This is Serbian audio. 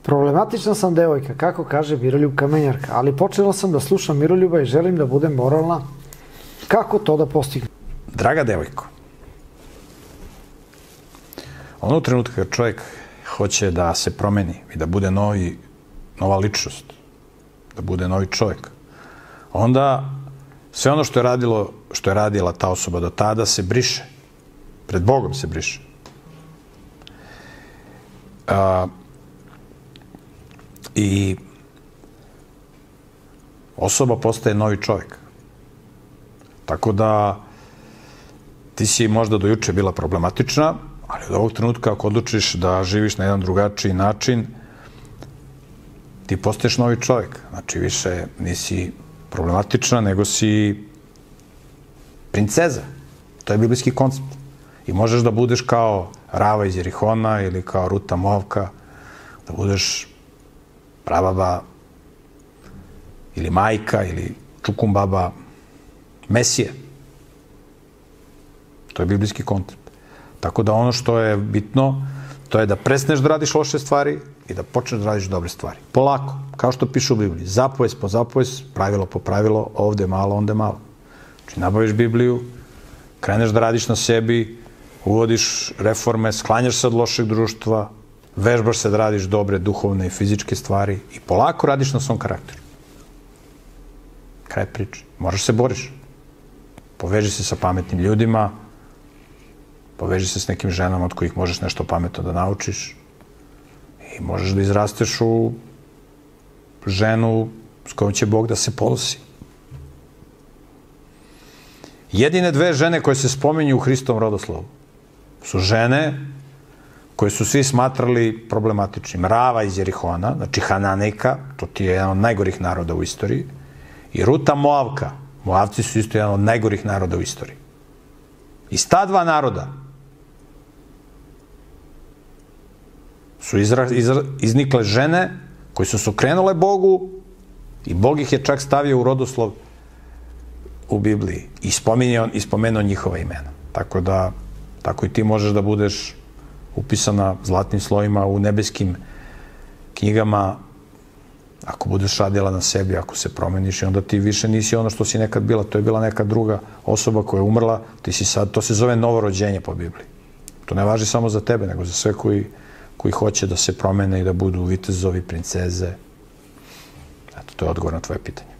Problematična sam devojka, kako kaže Miroljub Kamenjarka, ali počela sam da slušam Miroljuba i želim da budem moralna. Kako to da postignem? Draga devojko, onog trenutka kad čovjek hoće da se promeni i da bude nova ličnost, da bude novi čovjek, onda sve ono što je radila ta osoba do tada se briše. Pred Bogom se briše. I osoba postaje novi čovjek. Tako da ti si možda do juče bila problematična, ali od ovog trenutka ako odlučiš da živiš na jedan drugačiji način, ti postaješ novi čovjek. Znači više nisi problematična, nego si princeza. To je biblijski koncept. I možeš da budeš kao Rava iz Jerihona ili kao Ruta Moavka, da budeš prababa ili majka ili čukumbaba Mesije. To je biblijski koncept. Tako da ono što je bitno, to je da prestaneš da radiš loše stvari i da počneš da radiš dobre stvari. Polako, kao što piše u Bibliji. Zapovest po zapovest, pravilo po pravilo, ovde malo, onda malo. Znači, nabaviš Bibliju, kreneš da radiš na sebi, uvodiš reforme, sklanjaš se od lošeg društva, vežbaš se da radiš dobre duhovne i fizičke stvari i polako radiš na svom karakteru. Kraj priče. Moraš se boriš. Poveži se sa pametnim ljudima, poveži se s nekim ženama od kojih možeš nešto pametno da naučiš i možeš da izrasteš u ženu s kojom će Bog da se ponosi. Jedine dve žene koje se spominju u Hristovom rodoslovu su žene koje su svi smatrali problematičnim. Rava iz Jerihona, znači Hananejka, to ti je jedan od najgorih naroda u istoriji, i Ruta Moavka. Moavci su isto jedan od najgorih naroda u istoriji. Iz ta dva naroda su iznikle žene koje su se okrenule Bogu i Bog ih je čak stavio u rodoslov u Bibliji i spomenuo njihova imena. Tako da, tako i ti možeš da budeš upisana zlatnim slovima u nebeskim knjigama ako budeš radila na sebi, ako se promeniš i onda ti više nisi ono što si nekad bila. To je bila neka druga osoba koja je umrla, ti si sad, to se zove novo rođenje po Bibliji. To ne važi samo za tebe, nego za sve koji hoće da se promene i da budu vitezovi, princeze. Eto, to je odgovor na tvoje pitanje.